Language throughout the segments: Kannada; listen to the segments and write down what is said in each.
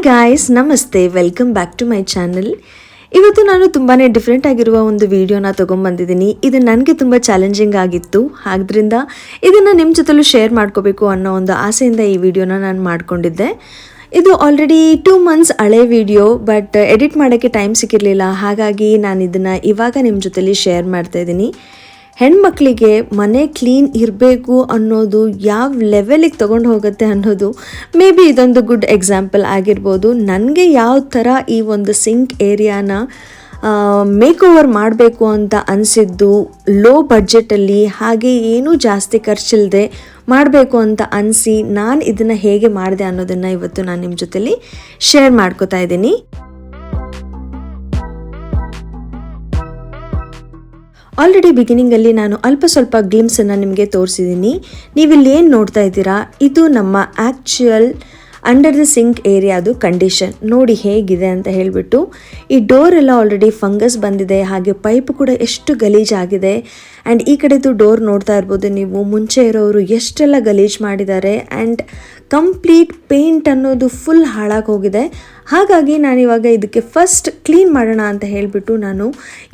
ಗಾಯ್ಸ್, ನಮಸ್ತೆ, welcome back to my channel. ಇವತ್ತು ನಾನು ತುಂಬಾ ಡಿಫ್ರೆಂಟ್ ಆಗಿರುವ ಒಂದು ವಿಡಿಯೋನ ತೊಗೊಂಡ್ಬಂದಿದ್ದೀನಿ. ಇದು ನನಗೆ ತುಂಬ ಚಾಲೆಂಜಿಂಗ್ ಆಗಿತ್ತು, ಆದ್ದರಿಂದ ಇದನ್ನು ನಿಮ್ಮ ಜೊತೆಲೂ ಶೇರ್ ಮಾಡ್ಕೋಬೇಕು ಅನ್ನೋ ಒಂದು ಆಸೆಯಿಂದ ಈ ವಿಡಿಯೋನ ನಾನು ಮಾಡ್ಕೊಂಡಿದ್ದೆ. ಇದು ಆಲ್ರೆಡಿ 2 months ಹಳೆ ವಿಡಿಯೋ, ಬಟ್ ಎಡಿಟ್ ಮಾಡೋಕ್ಕೆ ಟೈಮ್ ಸಿಕ್ಕಿರಲಿಲ್ಲ. ಹಾಗಾಗಿ ನಾನು ಇದನ್ನು ಇವಾಗ ನಿಮ್ಮ ಜೊತೆಲಿ ಶೇರ್ ಮಾಡ್ತಾಯಿದ್ದೀನಿ. ಹೆಣ್ಮಕ್ಳಿಗೆ ಮನೆ ಕ್ಲೀನ್ ಇರಬೇಕು ಅನ್ನೋದು ಯಾವ ಲೆವೆಲಿಗೆ ತೊಗೊಂಡು ಹೋಗುತ್ತೆ ಅನ್ನೋದು ಮೇ ಬಿ ಇದೊಂದು ಗುಡ್ ಎಕ್ಸಾಂಪಲ್ ಆಗಿರ್ಬೋದು. ನನಗೆ ಯಾವ ಥರ ಈ ಒಂದು ಸಿಂಕ್ ಏರಿಯಾನ ಮೇಕ್ ಓವರ್ ಮಾಡಬೇಕು ಅಂತ ಅನಿಸಿದ್ದು ಲೋ ಬಡ್ಜೆಟಲ್ಲಿ, ಹಾಗೆ ಏನೂ ಜಾಸ್ತಿ ಖರ್ಚಿಲ್ಲದೆ ಮಾಡಬೇಕು ಅಂತ ಅನಿಸಿ ನಾನು ಇದನ್ನು ಹೇಗೆ ಮಾಡಿದೆ ಅನ್ನೋದನ್ನು ಇವತ್ತು ನಾನು ನಿಮ್ಮ ಜೊತೆಲಿ ಶೇರ್ ಮಾಡ್ಕೋತಾ ಇದ್ದೀನಿ. ಆಲ್ರೆಡಿ ಬಿಗಿನಿಂಗಲ್ಲಿ ನಾನು ಅಲ್ಪ ಸ್ವಲ್ಪ ಗ್ಲಿಮ್ಸನ್ನು ನಿಮಗೆ ತೋರಿಸಿದ್ದೀನಿ. ನೀವಿಲ್ಲಿ ಏನು ನೋಡ್ತಾ ಇದ್ದೀರಾ, ಇದು ನಮ್ಮ ಆ್ಯಕ್ಚುಯಲ್ ಅಂಡರ್ ದ ಸಿಂಕ್ ಏರಿಯಾದು ಕಂಡೀಷನ್ ನೋಡಿ ಹೇಗಿದೆ ಅಂತ ಹೇಳಿಬಿಟ್ಟು. ಈ ಡೋರ್ ಎಲ್ಲ ಆಲ್ರೆಡಿ ಫಂಗಸ್ ಬಂದಿದೆ, ಹಾಗೆ ಪೈಪ್ ಕೂಡ ಎಷ್ಟು ಗಲೀಜಾಗಿದೆ. ಆ್ಯಂಡ್ ಈ ಕಡೆದು ಡೋರ್ ನೋಡ್ತಾ ಇರ್ಬೋದು ನೀವು, ಮುಂಚೆ ಇರೋರು ಎಷ್ಟೆಲ್ಲ ಗಲೀಜು ಮಾಡಿದ್ದಾರೆ. ಆ್ಯಂಡ್ ಕಂಪ್ಲೀಟ್ ಪೇಂಟ್ ಅನ್ನೋದು ಫುಲ್ ಹಾಳಾಗಿ ಹೋಗಿದೆ. ಹಾಗಾಗಿ ನಾನಿವಾಗ ಇದಕ್ಕೆ ಫಸ್ಟ್ ಕ್ಲೀನ್ ಮಾಡೋಣ ಅಂತ ಹೇಳಿಬಿಟ್ಟು ನಾನು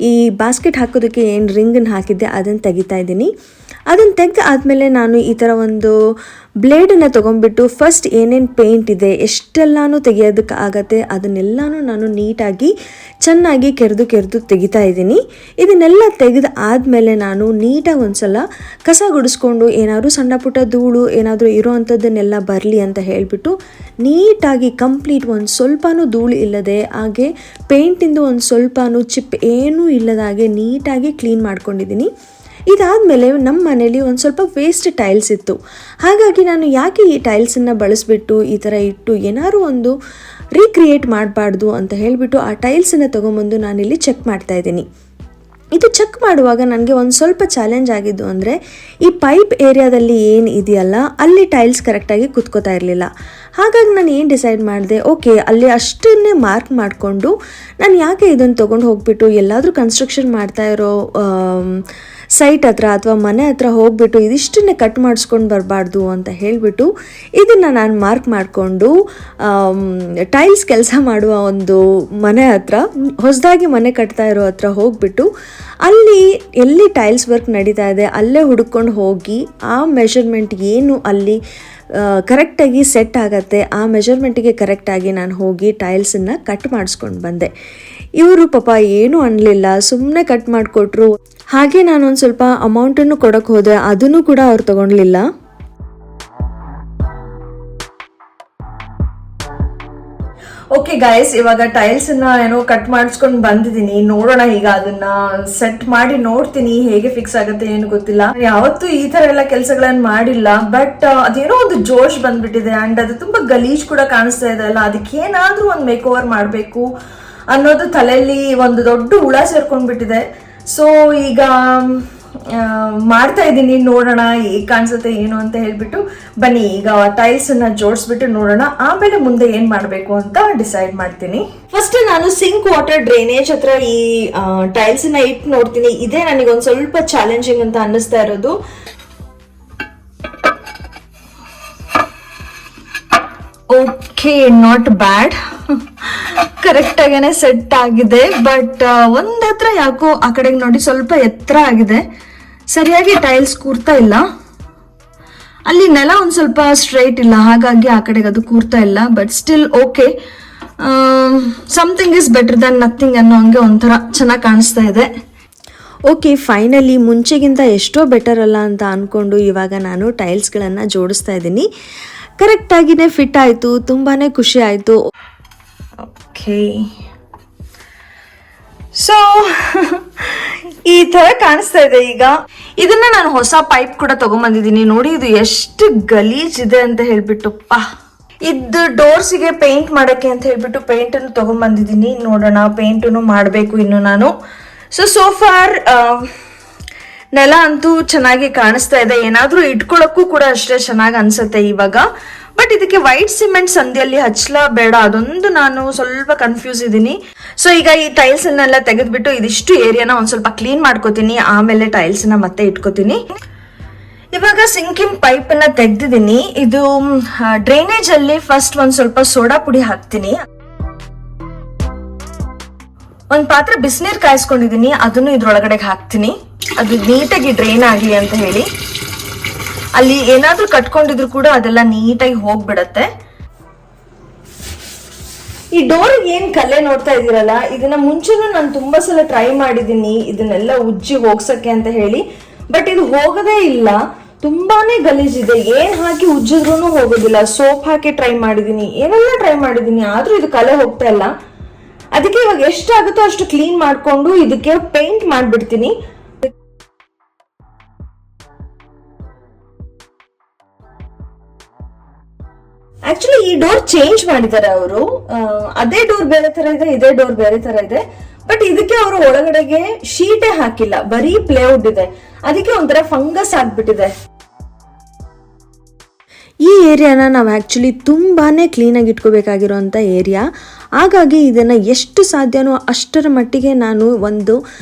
ಈ ಬಾಸ್ಕೆಟ್ ಹಾಕೋದಕ್ಕೆ ಏನು ರಿಂಗನ್ನು ಹಾಕಿದ್ದೆ ಅದನ್ನು ತೆಗಿತಾ ಇದ್ದೀನಿ. ಅದನ್ನು ತೆಗೆದು ಆದಮೇಲೆ ನಾನು ಈ ಥರ ಒಂದು ಬ್ಲೇಡನ್ನು ತೊಗೊಂಡ್ಬಿಟ್ಟು ಫಸ್ಟ್ ಏನೇನು ಪೇಂಟ್ ಇದೆ ಎಷ್ಟೆಲ್ಲನೂ ತೆಗಿಯೋದಕ್ಕೆ ಆಗತ್ತೆ ಅದನ್ನೆಲ್ಲನೂ ನಾನು ನೀಟಾಗಿ ಚೆನ್ನಾಗಿ ಕೆರೆದು ತೆಗಿತಾ ಇದ್ದೀನಿ. ಇದನ್ನೆಲ್ಲ ತೆಗೆದು ಆದಮೇಲೆ ನಾನು ನೀಟಾಗಿ ಒಂದು ಸಲ ಕಸ ಗುಡಿಸ್ಕೊಂಡು ಏನಾದರೂ ಸಣ್ಣ ಪುಟ್ಟ ಧೂಳು ಏನಾದರೂ ಇರೋ ಅಂಥದ್ದನ್ನೆಲ್ಲ ಬರಲಿ ಅಂತ ಹೇಳಿಬಿಟ್ಟು ನೀಟಾಗಿ ಕಂಪ್ಲೀಟ್ ಒಂದು ಸ್ವಲ್ಪನೂ ಧೂಳು ಇಲ್ಲದೆ, ಹಾಗೆ ಪೇಂಟಿಂದು ಒಂದು ಸ್ವಲ್ಪನೂ ಚಿಪ್ ಏನೂ ಇಲ್ಲದ ಹಾಗೆ ನೀಟಾಗಿ ಕ್ಲೀನ್ ಮಾಡ್ಕೊಂಡಿದ್ದೀನಿ. ಇದಾದಮೇಲೆ ನಮ್ಮ ಮನೇಲಿ ಒಂದು ಸ್ವಲ್ಪ ವೇಸ್ಟ್ ಟೈಲ್ಸ್ ಇತ್ತು. ಹಾಗಾಗಿ ನಾನು ಯಾಕೆ ಈ ಟೈಲ್ಸನ್ನು ಬಳಸಿಬಿಟ್ಟು ಈ ಥರ ಇಟ್ಟು ಏನಾದರೂ ಒಂದು ರೀಕ್ರಿಯೇಟ್ ಮಾಡಬಾರ್ದು ಅಂತ ಹೇಳಿಬಿಟ್ಟು ಆ ಟೈಲ್ಸನ್ನು ತೊಗೊಂಬಂದು ನಾನಿಲ್ಲಿ ಚೆಕ್ ಮಾಡ್ತಾಯಿದ್ದೀನಿ. ಇದು ಚೆಕ್ ಮಾಡುವಾಗ ನನಗೆ ಒಂದು ಸ್ವಲ್ಪ ಚಾಲೆಂಜ್ ಆಗಿದ್ದು ಅಂದರೆ ಈ ಪೈಪ್ ಏರಿಯಾದಲ್ಲಿ ಏನು ಇದೆಯಲ್ಲ ಅಲ್ಲಿ ಟೈಲ್ಸ್ ಕರೆಕ್ಟಾಗಿ ಕುತ್ಕೋತಾ ಇರಲಿಲ್ಲ. ಹಾಗಾಗಿ ನಾನು ಏನು ಡಿಸೈಡ್ ಮಾಡಿದೆ, ಓಕೆ ಅಲ್ಲಿ ಅಷ್ಟನ್ನೇ ಮಾರ್ಕ್ ಮಾಡಿಕೊಂಡು ನಾನು ಯಾಕೆ ಇದನ್ನು ತೊಗೊಂಡು ಹೋಗ್ಬಿಟ್ಟು ಎಲ್ಲಾದರೂ ಕನ್ಸ್ಟ್ರಕ್ಷನ್ ಮಾಡ್ತಾ ಇರೋ ಸೈಟ್ ಹತ್ರ ಅಥವಾ ಮನೆ ಹತ್ರ ಹೋಗ್ಬಿಟ್ಟು ಇದಿಷ್ಟನ್ನೇ ಕಟ್ ಮಾಡಿಸ್ಕೊಂಡು ಬರಬಾರ್ದು ಅಂತ ಹೇಳಿಬಿಟ್ಟು ಇದನ್ನು ನಾನು ಮಾರ್ಕ್ ಮಾಡಿಕೊಂಡು ಟೈಲ್ಸ್ ಕೆಲಸ ಮಾಡುವ ಒಂದು ಮನೆ ಹತ್ರ, ಹೊಸದಾಗಿ ಮನೆ ಕಟ್ತಾ ಇರೋ ಹತ್ರ ಹೋಗ್ಬಿಟ್ಟು ಅಲ್ಲಿ ಎಲ್ಲಿ ಟೈಲ್ಸ್ ವರ್ಕ್ ನಡೀತಾ ಇದೆ ಅಲ್ಲೇ ಹುಡ್ಕೊಂಡು ಹೋಗಿ ಆ ಮೆಷರ್ಮೆಂಟ್ ಏನು ಅಲ್ಲಿ ಕರೆಕ್ಟಾಗಿ ಸೆಟ್ ಆಗತ್ತೆ ಆ ಮೆಷರ್ಮೆಂಟಿಗೆ ಕರೆಕ್ಟಾಗಿ ನಾನು ಹೋಗಿ ಟೈಲ್ಸನ್ನು ಕಟ್ ಮಾಡಿಸ್ಕೊಂಡು ಬಂದೆ. ಇವರು ಪಾಪ ಏನೂ ಅನ್ನಲಿಲ್ಲ, ಸುಮ್ಮನೆ ಕಟ್ ಮಾಡಿಕೊಟ್ರು. ಹಾಗೆ ನಾನೊಂದು ಸ್ವಲ್ಪ ಅಮೌಂಟನ್ನು ಕೊಡೋಕ್ಕೆ ಹೋದೆ, ಅದನ್ನು ಕೂಡ ಅವ್ರು ತೊಗೊಳ್ಲಿಲ್ಲ. ಓಕೆ ಗಾಯ್ಸ್, ಇವಾಗ ಟೈಲ್ಸನ್ನ ಏನೋ ಕಟ್ ಮಾಡಿಸ್ಕೊಂಡು ಬಂದಿದ್ದೀನಿ. ನೋಡೋಣ, ಈಗ ಅದನ್ನ ಸೆಟ್ ಮಾಡಿ ನೋಡ್ತೀನಿ ಹೇಗೆ ಫಿಕ್ಸ್ ಆಗುತ್ತೆ ಏನು ಗೊತ್ತಿಲ್ಲ. ಯಾವತ್ತೂ ಈ ತರ ಎಲ್ಲ ಕೆಲಸಗಳನ್ನ ಮಾಡಿಲ್ಲ, ಬಟ್ ಅದೇನೋ ಒಂದು ಜೋಶ್ ಬಂದ್ಬಿಟ್ಟಿದೆ. ಅಂಡ್ ಅದು ತುಂಬಾ ಗಲೀಜ್ ಕೂಡ ಕಾಣಿಸ್ತಾ ಇದೆ ಅಲ್ಲ, ಅದಕ್ಕೆ ಏನಾದ್ರೂ ಒಂದು ಮೇಕ್ ಓವರ್ ಮಾಡಬೇಕು ಅನ್ನೋದು ತಲೆಯಲ್ಲಿ ಒಂದು ದೊಡ್ಡ ಹುಳ ಸೇರ್ಕೊಂಡ್ಬಿಟ್ಟಿದೆ. ಸೊ ಈಗ ಮಾಡ್ತಾ ಇದ್ದೀನಿ, ನೋಡೋಣ ಹೇಗೆ ಕಾಣಿಸುತ್ತೆ ಏನು ಅಂತ ಹೇಳ್ಬಿಟ್ಟು. ಬನ್ನಿ ಈಗ ಟೈಲ್ಸ್ ಅನ್ನ ಜೋಡಿಸ್ಬಿಟ್ಟು ನೋಡೋಣ, ಆಮೇಲೆ ಮುಂದೆ ಏನ್ ಮಾಡಬೇಕು ಅಂತ ಡಿಸೈಡ್ ಮಾಡ್ತೀನಿ. ಫಸ್ಟ್ ನಾನು ಸಿಂಕ್ ವಾಟರ್ ಡ್ರೈನೇಜ್ ಹತ್ರ ಈ ಟೈಲ್ಸ್ ನ ಇಟ್ಟು ನೋಡ್ತೀನಿ. ಇದೇ ನನಗೆ ಒಂದ್ ಸ್ವಲ್ಪ ಚಾಲೆಂಜಿಂಗ್ ಅಂತ ಅನ್ನಿಸ್ತಾ ಇರೋದು. ಓಕೆ, ನಾಟ್ ಬ್ಯಾಡ್, ಕರೆಕ್ಟ್ ಆಗೇನೆ ಸೆಟ್ ಆಗಿದೆ. ಬಟ್ ಒಂದ್ ಹತ್ರ ಯಾಕೋ ಆ ಕಡೆಗೆ ನೋಡಿ ಸ್ವಲ್ಪ ಎತ್ತರ ಆಗಿದೆ, ಸರಿಯಾಗಿ ಟೈಲ್ಸ್ ಕೂರ್ತಾ ಇಲ್ಲ. ಅಲ್ಲಿ ನೆಲ ಒಂದ್ ಸ್ವಲ್ಪ ಸ್ಟ್ರೈಟ್ ಇಲ್ಲ, ಹಾಗಾಗಿ ಆ ಕಡೆಗೆ ಅದು ಕೂರ್ತಾ ಇಲ್ಲ. But still okay, something is better than nothing ಅನ್ನೋ ಹಂಗೆ ಒಂಥರ ಚೆನ್ನಾಗಿ ಕಾಣಿಸ್ತಾ ಇದೆ. ಓಕೆ, ಫೈನಲಿ ಮುಂಚೆಗಿಂತ ಎಷ್ಟೋ ಬೆಟರ್ ಅಲ್ಲ ಅಂತ ಅಂದ್ಕೊಂಡು ಇವಾಗ ನಾನು ಟೈಲ್ಸ್ಗಳನ್ನು ಜೋಡಿಸ್ತಾ ಇದ್ದೀನಿ. ಕರೆಕ್ಟಾಗಿನೇ ಫಿಟ್ ಆಯಿತು, ತುಂಬಾ ಖುಷಿ ಆಯಿತು. ಓಕೆ, ಸೊ ಈ ತರ ಕಾಣಿಸ್ತಾ ಇದೆ. ಈಗ ಇದನ್ನ ನಾನು ಹೊಸ ಪೈಪ್ ಕೂಡ ತಗೊಂಡ್ಬಂದಿದ್ದೀನಿ. ನೋಡಿ ಇದು ಎಷ್ಟು ಗಲೀಜ್ ಇದೆ ಅಂತ ಹೇಳ್ಬಿಟ್ಟು. ಇದು ಡೋರ್ಸಿಗೆ ಪೇಂಟ್ ಮಾಡಕ್ಕೆ ಅಂತ ಹೇಳ್ಬಿಟ್ಟು ಪೇಂಟ್ ಅನ್ನು ತಗೊಂಡ್ಬಂದಿದ್ದೀನಿ. ನೋಡೋಣ, ಪೇಂಟನ್ನು ಮಾಡಬೇಕು ಇನ್ನು ನಾನು. ಸೊ ಫಾರ್ ನೆಲ ಅಂತೂ ಚೆನ್ನಾಗಿ ಕಾಣಿಸ್ತಾ ಇದೆ. ಏನಾದ್ರೂ ಇಟ್ಕೊಳ್ಳೋಕ್ಕೂ ಕೂಡ ಅಷ್ಟೇ ಚೆನ್ನಾಗಿ ಅನ್ಸುತ್ತೆ ಇವಾಗ. ಬಟ್ ಇದಕ್ಕೆ ವೈಟ್ ಸಿಮೆಂಟ್ ಸಂಧಿಯಲ್ಲಿ ಹಚ್ಚಲ ಬೇಡ, ಅದೊಂದು ನಾನು ಸ್ವಲ್ಪ ಕನ್ಫ್ಯೂಸ್ ಇದ್ದೀನಿ. ಸೊ ಈಗ ಈ ಟೈಲ್ಸ್ ಅನ್ನೆಲ್ಲ ತೆಗೆದ್ಬಿಟ್ಟು ಇದಿಷ್ಟು ಏರಿಯಾನ ಒಂದ್ ಸ್ವಲ್ಪ ಕ್ಲೀನ್ ಮಾಡ್ಕೋತೀನಿ, ಆಮೇಲೆ ಟೈಲ್ಸ್ ನ ಮತ್ತೆ ಇಟ್ಕೋತೀನಿ. ಇವಾಗ ಸಿಂಕಿಂಗ್ ಪೈಪ್ ಅನ್ನ ತೆಗ್ದಿದ್ದೀನಿ. ಇದು ಡ್ರೈನೇಜ್ ಅಲ್ಲಿ ಫಸ್ಟ್ ಒಂದ್ ಸ್ವಲ್ಪ ಸೋಡಾ ಪುಡಿ ಹಾಕ್ತೀನಿ. ಒಂದ್ ಪಾತ್ರೆ ಬಿಸಿನೀರ್ ಕಾಯಿಸ್ಕೊಂಡಿದೀನಿ, ಅದನ್ನು ಇದ್ರೊಳಗಡೆ ಹಾಕ್ತೀನಿ. ಅದು ನೀಟಾಗಿ ಡ್ರೈನ್ ಆಗ್ಲಿ ಅಂತ ಹೇಳಿ. ಅಲ್ಲಿ ಏನಾದ್ರೂ ಕಟ್ಕೊಂಡಿದ್ರು ಕೂಡ ಅದೆಲ್ಲ ನೀಟಾಗಿ ಹೋಗ್ಬಿಡತ್ತೆ. ಈ ಡೋರ್ ಏನ್ ಕಲೆ ನೋಡ್ತಾ ಇದೀರಲ್ಲ, ಇದನ್ನ ಮುಂಚೆನೂ ನಾನು ತುಂಬಾ ಸಲ ಟ್ರೈ ಮಾಡಿದೀನಿ ಇದನ್ನೆಲ್ಲ ಉಜ್ಜಿ ಹೋಗ್ಸಕ್ಕೆ ಅಂತ ಹೇಳಿ. ಬಟ್ ಇದು ಹೋಗದೇ ಇಲ್ಲ, ತುಂಬಾನೇ ಗಲೀಜಿದೆ. ಏನ್ ಹಾಕಿ ಉಜ್ಜಿದ್ರು ಹೋಗೋದಿಲ್ಲ. ಸೋಪ್ ಹಾಕಿ ಟ್ರೈ ಮಾಡಿದೀನಿ, ಏನೆಲ್ಲ ಟ್ರೈ ಮಾಡಿದೀನಿ, ಆದ್ರೂ ಇದು ಕಲೆ ಹೋಗ್ತಾ ಇಲ್ಲ. ಅದಕ್ಕೆ ಇವಾಗ ಎಷ್ಟಾಗುತ್ತೋ ಅಷ್ಟು ಕ್ಲೀನ್ ಮಾಡ್ಕೊಂಡು ಇದಕ್ಕೆ ಪೇಂಟ್ ಮಾಡ್ಬಿಡ್ತೀನಿ. ಆಕ್ಚುಲಿ ಈ ಡೋರ್ ಚೇಂಜ್ ಮಾಡಿದ್ದಾರೆ ಅವರು. ಅದೇ ಡೋರ್ ಬೇರೆ ತರ ಇದೆ, ಇದೇ ಡೋರ್ ಬೇರೆ ತರ ಇದೆ. ಬಟ್ ಇದಕ್ಕೆ ಅವರು ಒಳಗಡೆಗೆ ಶೀಟೇ ಹಾಕಿಲ್ಲ, ಬರೀ ಪ್ಲೇವುಡ್ ಇದೆ. ಅದಕ್ಕೆ ಒಂಥರ ಫಂಗಸ್ ಆಗ್ಬಿಟ್ಟಿದೆ. ಈ ಏರಿಯಾನ ನಾವು ಆ್ಯಕ್ಚುಲಿ ತುಂಬಾ ಕ್ಲೀನಾಗಿ ಇಟ್ಕೋಬೇಕಾಗಿರೋಂಥ ಏರಿಯಾ. ಹಾಗಾಗಿ ಇದನ್ನು ಎಷ್ಟು ಸಾಧ್ಯನೋ ಅಷ್ಟರ ಮಟ್ಟಿಗೆ ನಾನು ಒಂದು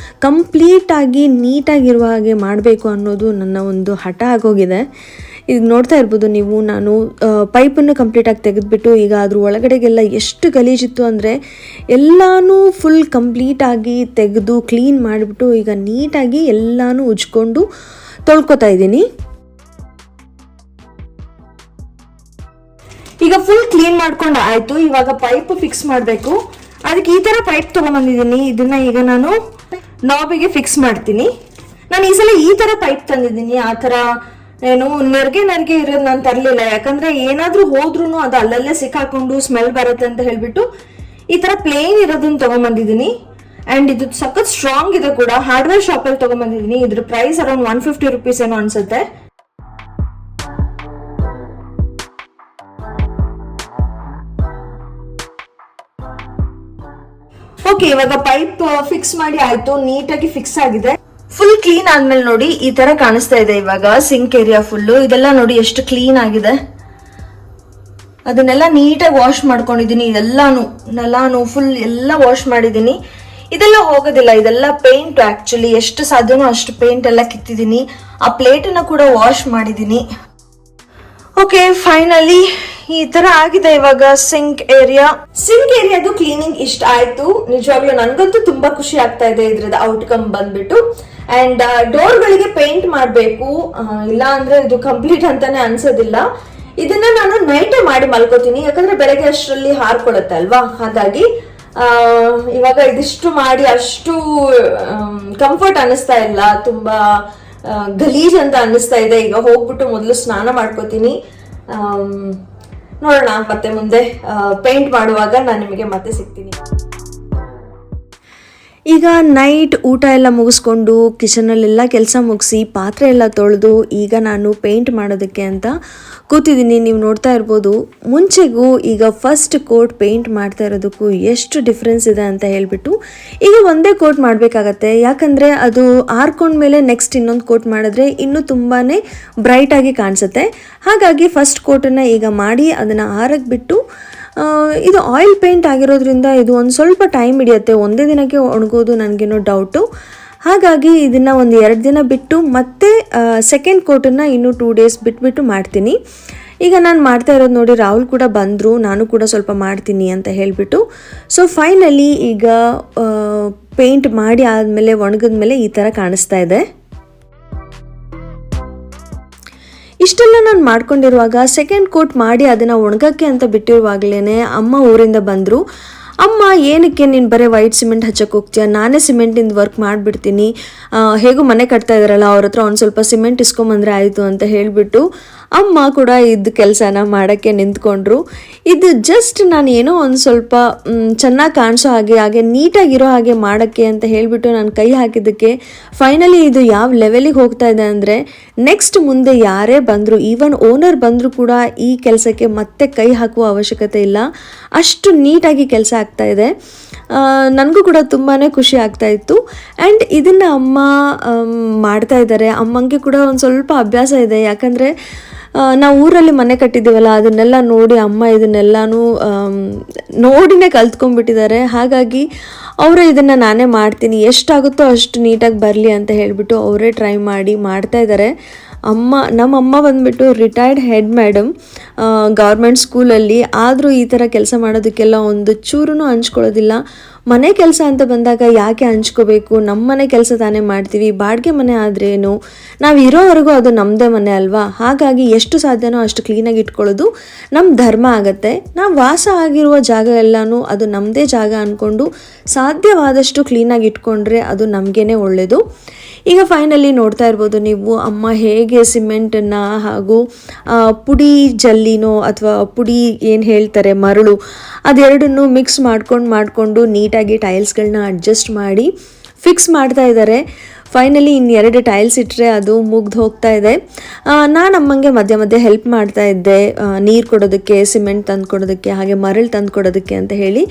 ಕಂಪ್ಲೀಟಾಗಿ ನೀಟಾಗಿರುವ ಹಾಗೆ ಮಾಡಬೇಕು ಅನ್ನೋದು ನನ್ನ ಒಂದು ಹಠ ಆಗೋಗಿದೆ. ಈಗ ನೋಡ್ತಾ ಇರ್ಬೋದು ನೀವು, ನಾನು ಪೈಪನ್ನು ಕಂಪ್ಲೀಟಾಗಿ ತೆಗೆದುಬಿಟ್ಟು ಈಗ ಅದ್ರ ಒಳಗಡೆಗೆಲ್ಲ ಎಷ್ಟು ಗಲೀಜಿತ್ತು ಅಂದರೆ ಎಲ್ಲನೂ ಫುಲ್ ಕಂಪ್ಲೀಟಾಗಿ ತೆಗೆದು ಕ್ಲೀನ್ ಮಾಡಿಬಿಟ್ಟು ಈಗ ನೀಟಾಗಿ ಎಲ್ಲನೂ ಉಜ್ಕೊಂಡು ತೊಳ್ಕೊತಾ ಇದ್ದೀನಿ. ಈಗ ಫುಲ್ ಕ್ಲೀನ್ ಮಾಡ್ಕೊಂಡು ಆಯ್ತು. ಇವಾಗ ಪೈಪ್ ಫಿಕ್ಸ್ ಮಾಡಬೇಕು. ಅದಕ್ಕೆ ಈ ತರ ಪೈಪ್ ತಗೊಂಡ್ಬಂದಿದ್ದೀನಿ. ಇದನ್ನ ಈಗ ನಾನು ನಾಬಿಗೆ ಫಿಕ್ಸ್ ಮಾಡ್ತೀನಿ. ನಾನು ಈ ಸಲ ಈ ತರ ಪೈಪ್ ತಂದಿದ್ದೀನಿ. ಆ ತರ ಏನು ನೆರ್ಗೆ ಇರೋದು ನಾನು ತರಲಿಲ್ಲ, ಯಾಕಂದ್ರೆ ಏನಾದ್ರೂ ಹೋದ್ರೂ ಅದು ಅಲ್ಲಲ್ಲೇ ಸಿಕ್ಕಾಕೊಂಡು ಸ್ಮೆಲ್ ಬರುತ್ತೆ ಅಂತ ಹೇಳ್ಬಿಟ್ಟು ಈ ತರ ಪ್ಲೇನ್ ಇರೋದನ್ನ ತಗೊಂಡ್ಬಂದಿದ್ದೀನಿ. ಅಂಡ್ ಇದು ಸಖತ್ ಸ್ಟ್ರಾಂಗ್ ಇದೆ ಕೂಡ. ಹಾರ್ಡ್ವೇರ್ ಶಾಪ್ ಅಲ್ಲಿ ತಗೊಂಡ್ಬಂದಿದ್ದೀನಿ. ಇದ್ರ ಪ್ರೈಸ್ ಅರೌಂಡ್ 150 ರುಪೀಸ್ ಏನೋ ಅನ್ಸುತ್ತೆ. ಓಕೆ, ಇವಾಗ ಪೈಪ್ ಫಿಕ್ಸ್ ಮಾಡಿ ಆಯ್ತು, ನೀಟಾಗಿ ಫಿಕ್ಸ್ ಆಗಿದೆ. ಫುಲ್ ಕ್ಲೀನ್ ಆದ್ಮೇಲೆ ನೋಡಿ ಈ ತರ ಕಾಣಿಸ್ತಾ ಇದೆ. ಇವಾಗ ಸಿಂಕ್ ಏರಿಯಾ ಫುಲ್ಲು ಇದೆಲ್ಲ ನೋಡಿ ಎಷ್ಟು ಕ್ಲೀನ್ ಆಗಿದೆ. ಅದನ್ನೆಲ್ಲ ನೀಟಾಗಿ ವಾಶ್ ಮಾಡ್ಕೊಂಡಿದೀನಿ. ನೆಲಾನು ಫುಲ್ ಎಲ್ಲ ವಾಶ್ ಮಾಡಿದೀನಿ. ಇದೆಲ್ಲ ಹೋಗೋದಿಲ್ಲ, ಇದೆಲ್ಲ ಪೇಂಟ್. ಆಕ್ಚುಲಿ ಎಷ್ಟು ಸಾಧ್ಯನೋ ಅಷ್ಟು ಪೇಂಟ್ ಎಲ್ಲ ಕಿತ್ತಿದೀನಿ. ಆ ಪ್ಲೇಟನ್ನ ಕೂಡ ವಾಶ್ ಮಾಡಿದೀನಿ. ಓಕೆ, ಫೈನಲಿ ಈ ತರ ಆಗಿದೆ ಇವಾಗ ಸಿಂಕ್ ಏರಿಯಾದು ಕ್ಲೀನಿಂಗ್ ಇಷ್ಟ ಆಯ್ತು. ನಿಜವಾಗ್ಲೂ ನನ್ಗಂತೂ ತುಂಬಾ ಖುಷಿ ಆಗ್ತಾ ಇದೆ ಇದ್ರದ್ದು ಔಟ್ಕಮ್ ಬಂದ್ಬಿಟ್ಟು. ಅಂಡ್ ಡೋರ್ಗಳಿಗೆ ಪೇಂಟ್ ಮಾಡ್ಬೇಕು, ಇಲ್ಲ ಅಂದ್ರೆ ಇದು ಕಂಪ್ಲೀಟ್ ಅಂತಾನೆ ಅನ್ಸೋದಿಲ್ಲ. ಇದನ್ನ ನಾನು ನೈಟೇ ಮಾಡಿ ಮಲ್ಕೋತೀನಿ, ಯಾಕಂದ್ರೆ ಬೆಳಗ್ಗೆ ಅಷ್ಟರಲ್ಲಿ ಹಾರ್ಕೊಳತ್ತೆ ಅಲ್ವಾ. ಹಾಗಾಗಿ ಇವಾಗ ಇದಿಷ್ಟು ಮಾಡಿ ಅಷ್ಟು ಕಂಫರ್ಟ್ ಅನಿಸ್ತಾ ಇಲ್ಲ, ತುಂಬಾ ಗಲೀಜ್ ಅಂತ ಅನ್ನಿಸ್ತಾ ಇದೆ. ಈಗ ಹೋಗ್ಬಿಟ್ಟು ಮೊದಲು ಸ್ನಾನ ಮಾಡ್ಕೋತೀನಿ. ನೋಡೋಣ ಮತ್ತೆ ಮುಂದೆ ಪೇಂಟ್ ಮಾಡುವಾಗ ನಾನು ನಿಮಗೆ ಮತ್ತೆ ಸಿಗ್ತೀನಿ. ಈಗ ನೈಟ್ ಊಟ ಎಲ್ಲ ಮುಗಿಸ್ಕೊಂಡು ಕಿಚನಲ್ಲೆಲ್ಲ ಕೆಲಸ ಮುಗಿಸಿ ಪಾತ್ರೆ ಎಲ್ಲ ತೊಳೆದು ಈಗ ನಾನು ಪೇಂಟ್ ಮಾಡೋದಕ್ಕೆ ಅಂತ ಕೂತಿದ್ದೀನಿ. ನೀವು ನೋಡ್ತಾ ಇರ್ಬೋದು, ಮುಂಚೆಗೂ ಈಗ ಫಸ್ಟ್ ಕೋಟ್ ಪೇಂಟ್ ಮಾಡ್ತಾ ಇರೋದಕ್ಕೂ ಎಷ್ಟು ಡಿಫ್ರೆನ್ಸ್ ಇದೆ ಅಂತ ಹೇಳ್ಬಿಟ್ಟು. ಈಗ ಒಂದೇ ಕೋಟ್ ಮಾಡಬೇಕಾಗತ್ತೆ, ಯಾಕಂದರೆ ಅದು ಆರ್ಕೊಂಡ್ಮೇಲೆ ನೆಕ್ಸ್ಟ್ ಇನ್ನೊಂದು ಕೋಟ್ ಮಾಡಿದ್ರೆ ಇನ್ನೂ ತುಂಬಾ ಬ್ರೈಟಾಗಿ ಕಾಣಿಸುತ್ತೆ. ಹಾಗಾಗಿ ಫಸ್ಟ್ ಕೋಟನ್ನು ಈಗ ಮಾಡಿ ಅದನ್ನು ಆರಕ್ಕೆ ಬಿಟ್ಟು, ಇದು ಆಯಿಲ್ ಪೇಂಟ್ ಆಗಿರೋದ್ರಿಂದ ಇದು ಒಂದು ಸ್ವಲ್ಪ ಟೈಮ್ ಹಿಡಿಯುತ್ತೆ. ಒಂದೇ ದಿನಕ್ಕೆ ಒಣಗೋದು ನನಗೇನೋ ಡೌಟು. ಹಾಗಾಗಿ ಇದನ್ನು ಒಂದು 2 ದಿನ ಬಿಟ್ಟು ಮತ್ತೆ ಸೆಕೆಂಡ್ ಕೋಟನ್ನು ಇನ್ನೂ 2 ಡೇಸ್ ಬಿಟ್ಬಿಟ್ಟು ಮಾಡ್ತೀನಿ. ಈಗ ನಾನು ಮಾಡ್ತಾ ಇರೋದು ನೋಡಿ, ರಾಹುಲ್ ಕೂಡ ಬಂದರು, ನಾನು ಕೂಡ ಸ್ವಲ್ಪ ಮಾಡ್ತೀನಿ ಅಂತ ಹೇಳಿಬಿಟ್ಟು. ಸೊ ಫೈನಲಿ ಈಗ ಪೇಂಟ್ ಮಾಡಿ ಆದಮೇಲೆ ಒಣಗಿದ್ಮೇಲೆ ಈ ಥರ ಕಾಣಿಸ್ತಾ ಇದೆ. ಇಷ್ಟೆಲ್ಲ ನಾನು ಮಾಡ್ಕೊಂಡಿರುವಾಗ ಸೆಕೆಂಡ್ ಕೋಟ್ ಮಾಡಿ ಅದನ್ನು ಒಣಗಕ್ಕೆ ಅಂತ ಬಿಟ್ಟಿರುವಾಗಲೇ ಅಮ್ಮ ಊರಿಂದ ಬಂದರು. ಅಮ್ಮ, ಏನಕ್ಕೆ ನೀನು ಬರೀ ವೈಟ್ ಸಿಮೆಂಟ್ ಹಚ್ಚಕ್ಕೆ ಹೋಗ್ತೀಯ, ನಾನೇ ಸಿಮೆಂಟಿಂದ ವರ್ಕ್ ಮಾಡಿಬಿಡ್ತೀನಿ, ಹೇಗೂ ಮನೆ ಕಟ್ತಾ ಇದ್ದಾರಲ್ಲ ಅವ್ರ ಹತ್ರ ಒಂದು ಸ್ವಲ್ಪ ಸಿಮೆಂಟ್ ಇಸ್ಕೊಂಬಂದ್ರೆ ಆಯಿತು ಅಂತ ಹೇಳಿಬಿಟ್ಟು ಅಮ್ಮ ಕೂಡ ಇದ್ದ ಕೆಲಸನ ಮಾಡೋಕ್ಕೆ ನಿಂತ್ಕೊಂಡ್ರು. ಇದು ಜಸ್ಟ್ ನಾನು ಏನೋ ಒಂದು ಸ್ವಲ್ಪ ಚೆನ್ನಾಗಿ ಕಾಣಿಸೋ ಹಾಗೆ ನೀಟಾಗಿರೋ ಹಾಗೆ ಮಾಡೋಕ್ಕೆ ಅಂತ ಹೇಳಿಬಿಟ್ಟು ನಾನು ಕೈ ಹಾಕಿದ್ದಕ್ಕೆ ಫೈನಲಿ ಇದು ಯಾವ ಲೆವೆಲಿಗೆ ಹೋಗ್ತಾ ಇದೆ ಅಂದರೆ, ನೆಕ್ಸ್ಟ್ ಮುಂದೆ ಯಾರೇ ಬಂದರೂ, ಈವನ್ ಓನರ್ ಬಂದರೂ ಕೂಡ ಈ ಕೆಲಸಕ್ಕೆ ಮತ್ತೆ ಕೈ ಹಾಕುವ ಅವಶ್ಯಕತೆ ಇಲ್ಲ, ಅಷ್ಟು ನೀಟಾಗಿ ಕೆಲಸ ಆಗ್ತಾ ಇದೆ. ನನಗೂ ಕೂಡ ತುಂಬಾ ಖುಷಿ ಆಗ್ತಾ ಇತ್ತು. ಆ್ಯಂಡ್ ಇದನ್ನು ಅಮ್ಮ ಮಾಡ್ತಾ ಇದ್ದಾರೆ. ಅಮ್ಮಂಗೆ ಕೂಡ ಒಂದು ಸ್ವಲ್ಪ ಅಭ್ಯಾಸ ಇದೆ, ಯಾಕಂದರೆ ನಾವು ಊರಲ್ಲಿ ಮನೆ ಕಟ್ಟಿದ್ದೀವಲ್ಲ, ಅದನ್ನೆಲ್ಲ ನೋಡಿ ಅಮ್ಮ ಇದನ್ನೆಲ್ಲನೂ ನೋಡಿನೇ ಕಲ್ತ್ಕೊಂಡ್ಬಿಟ್ಟಿದ್ದಾರೆ. ಹಾಗಾಗಿ ಅವರು ಇದನ್ನು ನಾನೇ ಮಾಡ್ತೀನಿ, ಎಷ್ಟಾಗುತ್ತೋ ಅಷ್ಟು ನೀಟಾಗಿ ಬರಲಿ ಅಂತ ಹೇಳಿಬಿಟ್ಟು ಅವರೇ ಟ್ರೈ ಮಾಡಿ ಮಾಡ್ತಾ ಇದ್ದಾರೆ. ನಮ್ಮಮ್ಮ ಬಂದುಬಿಟ್ಟು ರಿಟೈರ್ಡ್ ಹೆಡ್ ಮೇಡಮ್ ಗೌರ್ಮೆಂಟ್ ಸ್ಕೂಲಲ್ಲಿ. ಆದರೂ ಈ ಥರ ಕೆಲಸ ಮಾಡೋದಕ್ಕೆಲ್ಲ ಒಂದು ಚೂರೂ ಹಂಚ್ಕೊಳ್ಳೋದಿಲ್ಲ. ಮನೆ ಕೆಲಸ ಅಂತ ಬಂದಾಗ ಯಾಕೆ ಹಂಚ್ಕೋಬೇಕು, ನಮ್ಮ ಮನೆ ಕೆಲಸ ತಾನೇ ಮಾಡ್ತೀವಿ. ಬಾಡಿಗೆ ಮನೆ ಆದ್ರೇನು, ನಾವು ಇರೋವರೆಗೂ ಅದು ನಮ್ಮದೇ ಮನೆ ಅಲ್ವಾ. ಹಾಗಾಗಿ ಎಷ್ಟು ಸಾಧ್ಯನೋ ಅಷ್ಟು ಕ್ಲೀನಾಗಿ ಇಟ್ಕೊಳ್ಳೋದು ನಮ್ಮ ಧರ್ಮ ಆಗುತ್ತೆ. ನಾವು ವಾಸ ಆಗಿರುವ ಜಾಗ ಎಲ್ಲನೂ ಅದು ನಮ್ಮದೇ ಜಾಗ ಅಂದ್ಕೊಂಡು ಸಾಧ್ಯವಾದಷ್ಟು ಕ್ಲೀನಾಗಿ ಇಟ್ಕೊಂಡ್ರೆ ಅದು ನಮಗೇನೆ ಒಳ್ಳೆಯದು. ಈಗ ಫೈನಲಿ ನೋಡ್ತಾ ಇರ್ಬೋದು ನೀವು ಅಮ್ಮ ಹೇಗೆ ಸಿಮೆಂಟನ್ನು ಹಾಗೂ ಪುಡಿ ಜಲ್ಲಿನೋ ಅಥವಾ ಪುಡಿ ಏನು ಹೇಳ್ತಾರೆ ಮರಳು, ಅದೆರಡನ್ನು ಮಿಕ್ಸ್ ಮಾಡಿಕೊಂಡು ನೀಟಾಗಿ ಟೈಲ್ಸ್ಗಳನ್ನ ಅಡ್ಜಸ್ಟ್ ಮಾಡಿ ಫಿಕ್ಸ್ ಮಾಡ್ತಾ ಇದ್ದಾರೆ. ಫೈನಲಿ ಇನ್ನೆರಡು ಟೈಲ್ಸ್ ಇಟ್ಟರೆ ಅದು ಮುಗ್ದು ಹೋಗ್ತಾ ಇದೆ. ನಾನು ಅಮ್ಮಂಗೆ ಮಧ್ಯೆ ಹೆಲ್ಪ್ ಮಾಡ್ತಾ ಇದ್ದೆ, ನೀರು ಕೊಡೋದಕ್ಕೆ, ಸಿಮೆಂಟ್ ತಂದು ಕೊಡೋದಕ್ಕೆ, ಹಾಗೆ ಮರಳು ತಂದು ಕೊಡೋದಕ್ಕೆ ಅಂತ ಹೇಳಿ.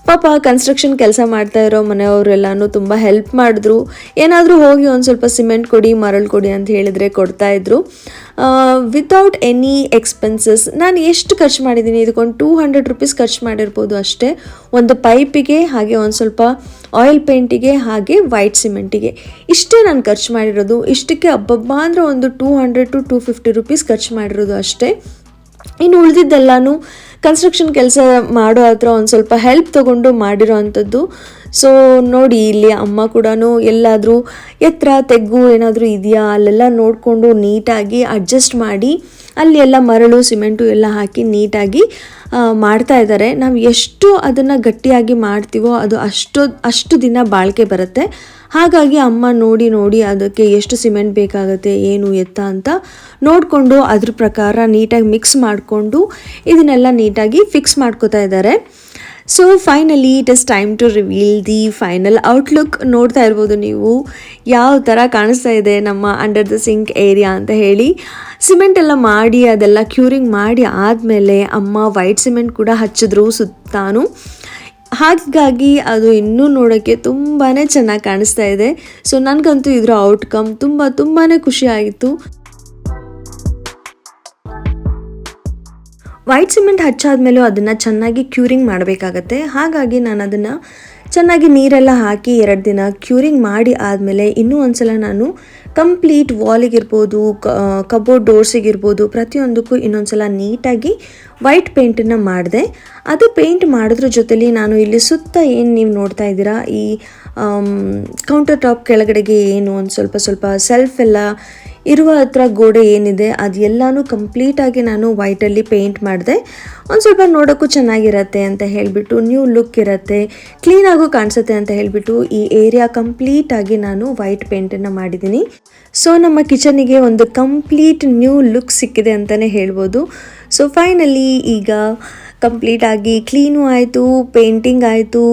ಪಾಪ ಕನ್ಸ್ಟ್ರಕ್ಷನ್ ಕೆಲಸ ಮಾಡ್ತಾ ಇರೋ ಮನೆಯವರೆಲ್ಲನೂ ತುಂಬ ಹೆಲ್ಪ್ ಮಾಡಿದ್ರು. ಏನಾದರೂ ಹೋಗಿ ಒಂದು ಸ್ವಲ್ಪ ಸಿಮೆಂಟ್ ಕೊಡಿ, ಮರಳು ಕೊಡಿ ಅಂತ ಹೇಳಿದರೆ ಕೊಡ್ತಾಯಿದ್ರು ವಿತೌಟ್ ಎನಿ ಎಕ್ಸ್ಪೆನ್ಸಸ್. ನಾನು ಎಷ್ಟು ಖರ್ಚು ಮಾಡಿದ್ದೀನಿ, ಇದಕ್ಕೊಂದು 200 ರೂಪೀಸ್ ಖರ್ಚು ಮಾಡಿರ್ಬೋದು ಅಷ್ಟೇ. ಒಂದು ಪೈಪಿಗೆ, ಹಾಗೆ ಒಂದು ಸ್ವಲ್ಪ ಆಯಿಲ್ ಪೇಂಟಿಗೆ, ಹಾಗೆ ವೈಟ್ ಸಿಮೆಂಟಿಗೆ, ಇಷ್ಟೇ ನಾನು ಖರ್ಚು ಮಾಡಿರೋದು. ಇಷ್ಟಕ್ಕೆ ಹಬ್ಬ ಅಂದರೆ ಒಂದು 200 to 250 ರೂಪೀಸ್ ಖರ್ಚು ಮಾಡಿರೋದು ಅಷ್ಟೇ. ಇನ್ನು ಉಳಿದಿದ್ದೆಲ್ಲನೂ ಕನ್ಸ್ಟ್ರಕ್ಷನ್ ಕೆಲಸ ಮಾಡೋ ಹತ್ರ ಒಂದು ಸ್ವಲ್ಪ ಹೆಲ್ಪ್ ತೊಗೊಂಡು ಮಾಡಿರೋ ಅಂಥದ್ದು. ಸೊ ನೋಡಿ, ಇಲ್ಲಿ ಅಮ್ಮ ಕೂಡ ಎಲ್ಲಾದರೂ ಎತ್ತರ ತೆಗ್ಗು ಏನಾದರೂ ಇದೆಯಾ ಅಲ್ಲೆಲ್ಲ ನೋಡಿಕೊಂಡು ನೀಟಾಗಿ ಅಡ್ಜಸ್ಟ್ ಮಾಡಿ ಅಲ್ಲಿ ಎಲ್ಲ ಮರಳು ಸಿಮೆಂಟು ಎಲ್ಲ ಹಾಕಿ ನೀಟಾಗಿ ಮಾಡ್ತಾ ಇದ್ದಾರೆ. ನಾವು ಎಷ್ಟು ಅದನ್ನು ಗಟ್ಟಿಯಾಗಿ ಮಾಡ್ತೀವೋ ಅದು ಅಷ್ಟು ದಿನ ಬಾಳಿಕೆ ಬರುತ್ತೆ. ಹಾಗಾಗಿ ಅಮ್ಮ ನೋಡಿ ಅದಕ್ಕೆ ಎಷ್ಟು ಸಿಮೆಂಟ್ ಬೇಕಾಗುತ್ತೆ, ಏನು ಎತ್ತ ಅಂತ ನೋಡಿಕೊಂಡು ಅದ್ರ ಪ್ರಕಾರ ನೀಟಾಗಿ ಮಿಕ್ಸ್ ಮಾಡಿಕೊಂಡು ಇದನ್ನೆಲ್ಲ ನೀಟಾಗಿ ಫಿಕ್ಸ್ ಮಾಡ್ಕೋತಾ ಇದ್ದಾರೆ. So finally it is time to reveal the final outlook. ನೋಡ್ತಾ ಇರ್ಬೋದು ನೀವು ಯಾವ ಥರ ಕಾಣಿಸ್ತಾ ಇದೆ ನಮ್ಮ ಅಂಡರ್ ದ ಸಿಂಕ್ ಏರಿಯಾ ಅಂತ ಹೇಳಿ. ಸಿಮೆಂಟ್ ಎಲ್ಲ ಮಾಡಿ ಅದೆಲ್ಲ ಕ್ಯೂರಿಂಗ್ ಮಾಡಿ ಆದಮೇಲೆ ಅಮ್ಮ ವೈಟ್ ಸಿಮೆಂಟ್ ಕೂಡ ಹಚ್ಚಿದ್ರು ಸುತ್ತಾನು. ಹಾಗಾಗಿ ಅದು ಇನ್ನೂ ನೋಡೋಕ್ಕೆ ತುಂಬಾ ಚೆನ್ನಾಗಿ ಕಾಣಿಸ್ತಾ ಇದೆ. ಸೊ ನನಗಂತೂ ಇದರ ಔಟ್ಕಮ್ ತುಂಬಾ ಖುಷಿ ಆಯಿತು. ವೈಟ್ ಸಿಮೆಂಟ್ ಹಚ್ಚಾದ್ಮೇಲೂ ಅದನ್ನು ಚೆನ್ನಾಗಿ ಕ್ಯೂರಿಂಗ್ ಮಾಡಬೇಕಾಗತ್ತೆ. ಹಾಗಾಗಿ ನಾನು ಅದನ್ನು ಚೆನ್ನಾಗಿ ನೀರೆಲ್ಲ ಹಾಕಿ 2 ದಿನ ಕ್ಯೂರಿಂಗ್ ಮಾಡಿ ಆದಮೇಲೆ ಇನ್ನೂ ಒಂದ್ಸಲ ನಾನು ಕಂಪ್ಲೀಟ್ ವಾಲಿಗಿರ್ಬೋದು, ಕಬೋರ್ಡ್ ಡೋರ್ಸಿಗಿರ್ಬೋದು, ಪ್ರತಿಯೊಂದಕ್ಕೂ ಇನ್ನೊಂದ್ಸಲ ನೀಟಾಗಿ ವೈಟ್ ಪೇಂಟನ್ನು ಮಾಡಿದೆ. ಅದು ಪೇಂಟ್ ಮಾಡೋದ್ರ ಜೊತೆಲಿ ನಾನು ಇಲ್ಲಿ ಸುತ್ತ ಏನು ನೀವು ನೋಡ್ತಾ ಇದ್ದೀರಾ, ಈ ಕೌಂಟರ್ ಟಾಪ್ ಕೆಳಗಡೆಗೆ ಏನು ಒಂದು ಸ್ವಲ್ಪ ಸೆಲ್ಫ್ ಎಲ್ಲ ಇರುವ ಹತ್ರ ಗೋಡೆ ಏನಿದೆ ಅದೆಲ್ಲನೂ ಕಂಪ್ಲೀಟಾಗಿ ನಾನು ವೈಟಲ್ಲಿ ಪೇಂಟ್ ಮಾಡಿದೆ. ಒಂದು ಸ್ವಲ್ಪ ನೋಡೋಕ್ಕೂ ಚೆನ್ನಾಗಿರತ್ತೆ ಅಂತ ಹೇಳಿಬಿಟ್ಟು, ನ್ಯೂ ಲುಕ್ ಇರುತ್ತೆ, ಕ್ಲೀನಾಗೂ ಕಾಣಿಸುತ್ತೆ ಅಂತ ಹೇಳಿಬಿಟ್ಟು ಈ ಏರಿಯಾ ಕಂಪ್ಲೀಟಾಗಿ ನಾನು ವೈಟ್ ಪೇಂಟನ್ನು ಮಾಡಿದ್ದೀನಿ. ಸೊ ನಮ್ಮ ಕಿಚನಿಗೆ ಒಂದು ಕಂಪ್ಲೀಟ್ ನ್ಯೂ ಲುಕ್ ಸಿಕ್ಕಿದೆ ಅಂತಲೇ ಹೇಳ್ಬೋದು. ಸೊ ಫೈನಲಿ ಈಗ ಕಂಪ್ಲೀಟಾಗಿ ಕ್ಲೀನು ಆಯಿತು, ಪೇಂಟಿಂಗ್ ಆಯಿತು,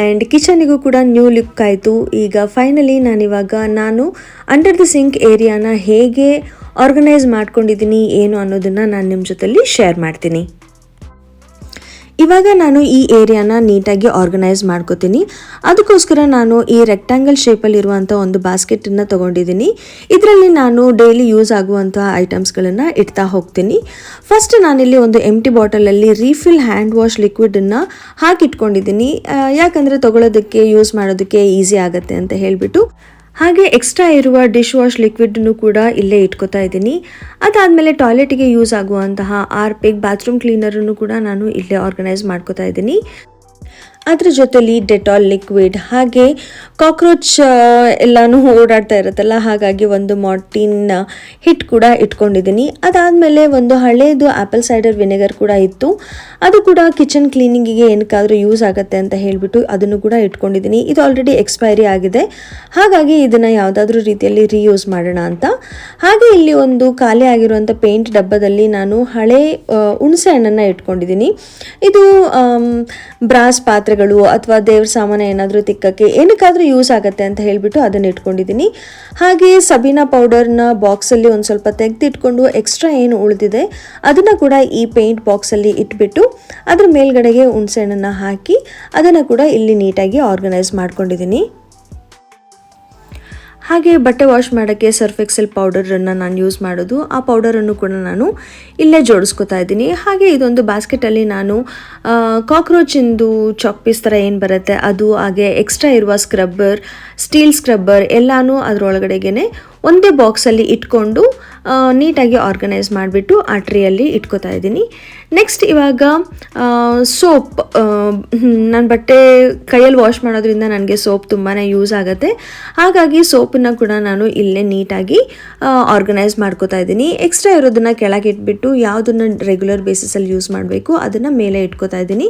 ಆ್ಯಂಡ್ ಕಿಚನಿಗೂ ಕೂಡ ನ್ಯೂ ಲುಕ್ ಆಯಿತು. ಈಗ ಫೈನಲಿ ನಾನು ಅಂಡರ್ ದ ಸಿಂಕ್ ಏರಿಯಾನ ಹೇಗೆ ಆರ್ಗನೈಸ್ ಮಾಡ್ಕೊಂಡಿದ್ದೀನಿ ಏನು ಅನ್ನೋದನ್ನು ನಾನು ನಿಮ್ಮ ಜೊತೆಲಿ ಶೇರ್ ಮಾಡ್ತೀನಿ. ಇವಾಗ ನಾನು ಈ ಏರಿಯಾನ ನೀಟಾಗಿ ಆರ್ಗನೈಸ್ ಮಾಡ್ಕೋತೀನಿ. ಅದಕ್ಕೋಸ್ಕರ ನಾನು ಈ ರೆಕ್ಟ್ಯಾಂಗಲ್ ಶೇಪಲ್ಲಿರುವಂಥ ಒಂದು ಬಾಸ್ಕೆಟನ್ನು ತೊಗೊಂಡಿದ್ದೀನಿ. ಇದರಲ್ಲಿ ನಾನು ಡೈಲಿ ಯೂಸ್ ಆಗುವಂಥ ಐಟಮ್ಸ್ಗಳನ್ನು ಇಡ್ತಾ ಹೋಗ್ತೀನಿ. ಫಸ್ಟ್ ನಾನಿಲ್ಲಿ ಒಂದು ಎಂಟಿ ಬಾಟಲಲ್ಲಿ ರೀಫಿಲ್ ಹ್ಯಾಂಡ್ ವಾಶ್ ಲಿಕ್ವಿಡನ್ನು ಹಾಕಿಟ್ಕೊಂಡಿದ್ದೀನಿ. ಯಾಕಂದರೆ ತೊಗೊಳೋದಕ್ಕೆ ಯೂಸ್ ಮಾಡೋದಕ್ಕೆ ಈಸಿ ಆಗುತ್ತೆ ಅಂತ ಹೇಳಿಬಿಟ್ಟು. ಹಾಗೆ ಎಕ್ಸ್ಟ್ರಾ ಇರುವ ಡಿಶ್ ವಾಶ್ ಲಿಕ್ವಿಡನ್ನು ಕೂಡ ಇಲ್ಲೇ ಇಟ್ಕೋತಾ ಇದ್ದೀನಿ. ಅದಾದಮೇಲೆ ಟಾಯ್ಲೆಟಿಗೆ ಯೂಸ್ ಆಗುವಂತಹ ಆರ್ಪಿಕ್ ಬಾತ್ರೂಮ್ ಕ್ಲೀನರನ್ನು ಕೂಡ ನಾನು ಇಲ್ಲೇ ಆರ್ಗನೈಸ್ ಮಾಡ್ಕೋತಾ ಇದ್ದೀನಿ. ಅದ್ರ ಜೊತೆಲಿ ಡೆಟಾಲ್ ಲಿಕ್ವಿಡ್, ಹಾಗೆ ಕಾಕ್ರೋಚ್ ಎಲ್ಲನೂ ಓಡಾಡ್ತಾ ಇರುತ್ತಲ್ಲ, ಹಾಗಾಗಿ ಒಂದು ಮಾರ್ಟಿನ್ ಹಿಟ್ ಕೂಡ ಇಟ್ಕೊಂಡಿದ್ದೀನಿ. ಅದಾದಮೇಲೆ ಒಂದು ಹಳೇದು ಆ್ಯಪಲ್ ಸೈಡರ್ ವಿನೆಗರ್ ಕೂಡ ಇತ್ತು, ಅದು ಕೂಡ ಕಿಚನ್ ಕ್ಲೀನಿಂಗಿಗೆ ಏನಕ್ಕಾದರೂ ಯೂಸ್ ಆಗುತ್ತೆ ಅಂತ ಹೇಳಿಬಿಟ್ಟು ಅದನ್ನು ಕೂಡ ಇಟ್ಕೊಂಡಿದ್ದೀನಿ. ಇದು ಆಲ್ರೆಡಿ ಎಕ್ಸ್ಪೈರಿ ಆಗಿದೆ, ಹಾಗಾಗಿ ಇದನ್ನು ಯಾವುದಾದ್ರೂ ರೀತಿಯಲ್ಲಿ ರೀಯೂಸ್ ಮಾಡೋಣ ಅಂತ. ಹಾಗೆ ಇಲ್ಲಿ ಒಂದು ಖಾಲಿ ಆಗಿರುವಂಥ ಪೇಂಟ್ ಡಬ್ಬದಲ್ಲಿ ನಾನು ಹಳೆ ಹುಣಸೆ ಹಣ್ಣನ್ನು ಇಟ್ಕೊಂಡಿದ್ದೀನಿ. ಇದು ಬ್ರಾಸ್ ಪಾತ್ರೆಗಳು ಅಥವಾ ದೇವ್ರ ಸಾಮಾನು ಏನಾದರೂ ತಿಕ್ಕಕ್ಕೆ ಏನಕ್ಕಾದರೂ ಯೂಸ್ ಆಗುತ್ತೆ ಅಂತ ಹೇಳಿಬಿಟ್ಟು ಅದನ್ನು ಇಟ್ಕೊಂಡಿದ್ದೀನಿ. ಹಾಗೆ ಸಬೀನಾ ಪೌಡರ್ನ ಬಾಕ್ಸಲ್ಲಿ ಒಂದು ಸ್ವಲ್ಪ ತೆಗೆದಿಟ್ಕೊಂಡು ಎಕ್ಸ್ಟ್ರಾ ಏನು ಉಳಿದಿದೆ ಅದನ್ನು ಕೂಡ ಈ ಪೇಂಟ್ ಬಾಕ್ಸಲ್ಲಿ ಇಟ್ಬಿಟ್ಟು ಅದ್ರ ಮೇಲ್ಗಡೆಗೆ ಹುಣಸೆ ಹಣ್ಣನ್ನು ಹಾಕಿ ಅದನ್ನು ಕೂಡ ಇಲ್ಲಿ ನೀಟಾಗಿ ಆರ್ಗನೈಸ್ ಮಾಡ್ಕೊಂಡಿದ್ದೀನಿ. ಹಾಗೆ ಬಟ್ಟೆ ವಾಶ್ ಮಾಡೋಕ್ಕೆ ಸರ್ಫ್ ಎಕ್ಸೆಲ್ ಪೌಡರನ್ನು ನಾನು ಯೂಸ್ ಮಾಡೋದು, ಆ ಪೌಡರನ್ನು ಕೂಡ ನಾನು ಇಲ್ಲೇ ಜೋಡಿಸ್ಕೊತಾ ಇದ್ದೀನಿ. ಹಾಗೆ ಇದೊಂದು ಬಾಸ್ಕೆಟಲ್ಲಿ ನಾನು ಕಾಕ್ರೋಚಿಂದು ಚಾಕ್ ಪೀಸ್ ಥರ ಏನು ಬರುತ್ತೆ ಅದು, ಹಾಗೆ ಎಕ್ಸ್ಟ್ರಾ ಇರುವ ಸ್ಕ್ರಬ್ಬರ್, ಸ್ಟೀಲ್ ಸ್ಕ್ರಬ್ಬರ್ ಎಲ್ಲನೂ ಅದರೊಳಗಡೆಗೆ ಒಂದೇ ಬಾಕ್ಸಲ್ಲಿ ಇಟ್ಕೊಂಡು ನೀಟಾಗಿ ಆರ್ಗನೈಸ್ ಮಾಡಿಬಿಟ್ಟು ಆ ಟ್ರೇಯಲ್ಲಿ ಇಟ್ಕೋತಾ ಇದ್ದೀನಿ. ನೆಕ್ಸ್ಟ್ ಇವಾಗ ಸೋಪ್, ನಾನು ಬಟ್ಟೆ ಕೈಯಲ್ಲಿ ವಾಶ್ ಮಾಡೋದ್ರಿಂದ ನನಗೆ ಸೋಪ್ ತುಂಬಾ ಯೂಸ್ ಆಗುತ್ತೆ. ಹಾಗಾಗಿ ಸೋಪನ್ನು ಕೂಡ ನಾನು ಇಲ್ಲೇ ನೀಟಾಗಿ ಆರ್ಗನೈಸ್ ಮಾಡ್ಕೋತಾ ಇದ್ದೀನಿ. ಎಕ್ಸ್ಟ್ರಾ ಇರೋದನ್ನು ಕೆಳಗೆ ಇಟ್ಬಿಟ್ಟು ಯಾವುದನ್ನು ರೆಗ್ಯುಲರ್ ಬೇಸಿಸಲ್ಲಿ ಯೂಸ್ ಮಾಡಬೇಕು ಅದನ್ನು ಮೇಲೆ ಇಟ್ಕೋತಾ ಇದ್ದೀನಿ.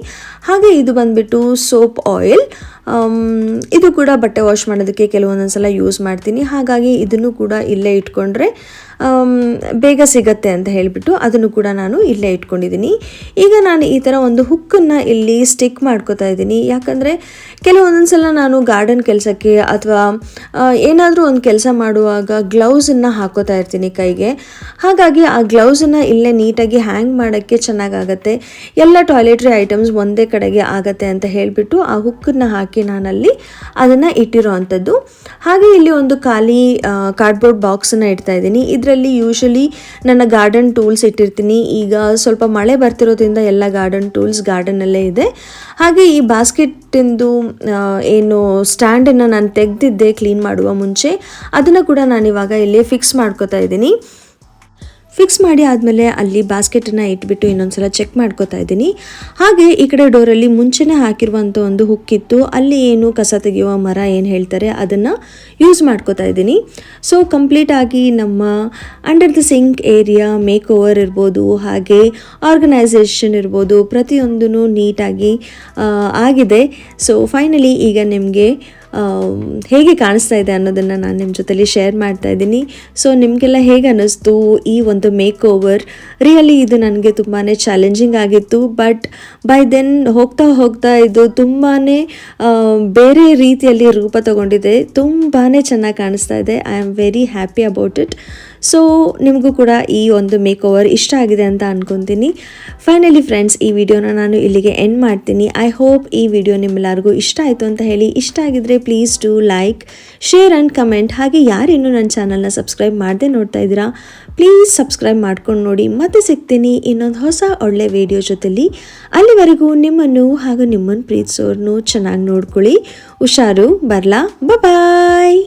ಹಾಗೆ ಇದು ಬಂದುಬಿಟ್ಟು ಸೋಪ್ ಆಯಿಲ್. ಇದು ಕೂಡ ಬಟ್ಟೆ ವಾಶ್ ಮಾಡೋದಕ್ಕೆ ಕೆಲವೊಂದೊಂದ್ಸಲ ಯೂಸ್ ಮಾಡ್ತೀನಿ. ಹಾಗಾಗಿ ಇದನ್ನು ಕೂಡ ಇಲ್ಲೇ ಇಟ್ಕೊಂಡ್ರೆ ಬೇಗ ಸಿಗತ್ತೆ ಅಂತ ಹೇಳಿಬಿಟ್ಟು ಅದನ್ನು ಕೂಡ ನಾನು ಇಲ್ಲೇ ಇಟ್ಕೊಂಡಿದ್ದೀನಿ. ಈಗ ನಾನು ಈ ಥರ ಒಂದು ಹುಕ್ಕನ್ನು ಇಲ್ಲಿ ಸ್ಟಿಕ್ ಮಾಡ್ಕೋತಾ ಇದ್ದೀನಿ. ಯಾಕಂದರೆ ಕೆಲವೊಂದೊಂದ್ಸಲ ನಾನು ಗಾರ್ಡನ್ ಕೆಲಸಕ್ಕೆ ಅಥವಾ ಏನಾದರೂ ಒಂದು ಕೆಲಸ ಮಾಡುವಾಗ ಗ್ಲೌಸನ್ನು ಹಾಕೋತಾ ಇರ್ತೀನಿ ಕೈಗೆ. ಹಾಗಾಗಿ ಆ ಗ್ಲೌಸನ್ನು ಇಲ್ಲೇ ನೀಟಾಗಿ ಹ್ಯಾಂಗ್ ಮಾಡೋಕ್ಕೆ ಚೆನ್ನಾಗಾಗತ್ತೆ. ಎಲ್ಲ ಟಾಯ್ಲೆಟ್ರಿ ಐಟಮ್ಸ್ ಒಂದೇ ಕಡೆಗೆ ಆಗತ್ತೆ ಅಂತ ಹೇಳಿಬಿಟ್ಟು ಆ ಹುಕ್ಕನ್ನು ಹಾಕಿ ನಾನಲ್ಲಿ ಅದನ್ನು ಇಟ್ಟಿರೋ ಅಂಥದ್ದು. ಹಾಗೆ ಇಲ್ಲಿ ಒಂದು ಖಾಲಿ ಕಾರ್ಡ್ಬೋರ್ಡ್ ಬಾಕ್ಸನ್ನು ಇಡ್ತಾ ಇದ್ದೀನಿ. ಇದರಲ್ಲಿ ಯೂಶಲಿ ನನ್ನ ಗಾರ್ಡನ್ ಟೂಲ್ಸ್ ಇಟ್ಟಿರ್ತೀನಿ. ಈಗ ಸ್ವಲ್ಪ ಮಳೆ ಬರ್ತಿರೋದ್ರಿಂದ ಎಲ್ಲ ಗಾರ್ಡನ್ ಟೂಲ್ಸ್ ಗಾರ್ಡನಲ್ಲೇ ಇದೆ. ಹಾಗೆ ಈ ಬಾಸ್ಕೆಟಿಂದು ಏನು ಸ್ಟ್ಯಾಂಡನ್ನು ನಾನು ತೆಗೆದಿದ್ದೆ ಕ್ಲೀನ್ ಮಾಡುವ ಮುಂಚೆ, ಅದನ್ನು ಕೂಡ ನಾನಿವಾಗ ಇಲ್ಲಿ ಫಿಕ್ಸ್ ಮಾಡ್ಕೋತಾ ಇದ್ದೀನಿ. ಫಿಕ್ಸ್ ಮಾಡಿ ಆದಮೇಲೆ ಅಲ್ಲಿ ಬಾಸ್ಕೆಟನ್ನು ಇಟ್ಬಿಟ್ಟು ಇನ್ನೊಂದ್ಸಲ ಚೆಕ್ ಮಾಡ್ಕೋತಾ ಇದ್ದೀನಿ. ಹಾಗೆ ಈ ಕಡೆ ಡೋರಲ್ಲಿ ಮುಂಚೆನೇ ಹಾಕಿರುವಂಥ ಒಂದು ಹುಕ್ಕಿತ್ತು, ಅಲ್ಲಿ ಏನು ಕಸ ತೆಗೆಯುವ ಮರ ಏನು ಹೇಳ್ತಾರೆ ಅದನ್ನು ಯೂಸ್ ಮಾಡ್ಕೋತಾ ಇದ್ದೀನಿ. ಸೊ ಕಂಪ್ಲೀಟಾಗಿ ನಮ್ಮ under the sink area make over ಇರ್ಬೋದು, ಹಾಗೆ ಆರ್ಗನೈಸೇಷನ್ ಇರ್ಬೋದು, ಪ್ರತಿಯೊಂದೂ ನೀಟಾಗಿ ಆಗಿದೆ. ಸೊ ಫೈನಲಿ ಈಗ ನಿಮಗೆ ಹೇಗೆ ಕಾಣಿಸ್ತಾ ಇದೆ ಅನ್ನೋದನ್ನು ನಾನು ನಿಮ್ಮ ಜೊತೆಲಿ ಶೇರ್ ಮಾಡ್ತಾ ಇದ್ದೀನಿ. ಸೊ ನಿಮಗೆಲ್ಲ ಹೇಗೆ ಅನ್ನಿಸ್ತು ಈ ಒಂದು ಮೇಕ್ ಓವರ್? ರಿಯಲಿ ಇದು ನನಗೆ ತುಂಬಾ ಚಾಲೆಂಜಿಂಗ್ ಆಗಿತ್ತು. ಬಟ್ ಬೈ ದೆನ್ ಹೋಗ್ತಾ ಹೋಗ್ತಾ ಇದು ತುಂಬಾ ಬೇರೆ ರೀತಿಯಲ್ಲಿ ರೂಪ ತಗೊಂಡಿದೆ. ತುಂಬಾ ಚೆನ್ನಾಗಿ ಕಾಣಿಸ್ತಾ ಇದೆ. I am very happy about it. So ನಿಮಗೂ ಕೂಡ ಈ ಒಂದು ಮೇಕ್ ಓವರ್ ಇಷ್ಟ ಆಗಿದೆ ಅಂತ ಅಂದ್ಕೊತೀನಿ. ಫೈನಲಿ ಫ್ರೆಂಡ್ಸ್, ಈ ವಿಡಿಯೋನ ನಾನು ಇಲ್ಲಿಗೆ ಎಂಡ್ ಮಾಡ್ತೀನಿ. ಐ ಹೋಪ್ ಈ ವಿಡಿಯೋ ನಿಮ್ಮೆಲ್ಲರಿಗೂ ಇಷ್ಟ ಆಯಿತು ಅಂತ ಹೇಳಿ. ಇಷ್ಟ ಆಗಿದ್ರೆ please do like, share and comment. ಹಾಗೆ ಯಾರಿನ್ನೂ ನನ್ನ ಚಾನಲ್ನ ಸಬ್ಸ್ಕ್ರೈಬ್ ಮಾಡದೆ ನೋಡ್ತಾ ಇದ್ದೀರಾ, ಪ್ಲೀಸ್ ಸಬ್ಸ್ಕ್ರೈಬ್ ಮಾಡ್ಕೊಂಡು ನೋಡಿ. ಮತ್ತೆ ಸಿಗ್ತೀನಿ ಇನ್ನೊಂದು ಹೊಸ ಒಳ್ಳೆ ವಿಡಿಯೋ ಜೊತೆಲಿ. ಅಲ್ಲಿವರೆಗೂ ನಿಮ್ಮನ್ನು ಹಾಗೂ ನಿಮ್ಮನ್ನು ಪ್ರೀತಿಸೋರ್ನು ಚೆನ್ನಾಗಿ ನೋಡ್ಕೊಳ್ಳಿ. ಹುಷಾರು, ಬರಲಾ, ಬಾಯ್.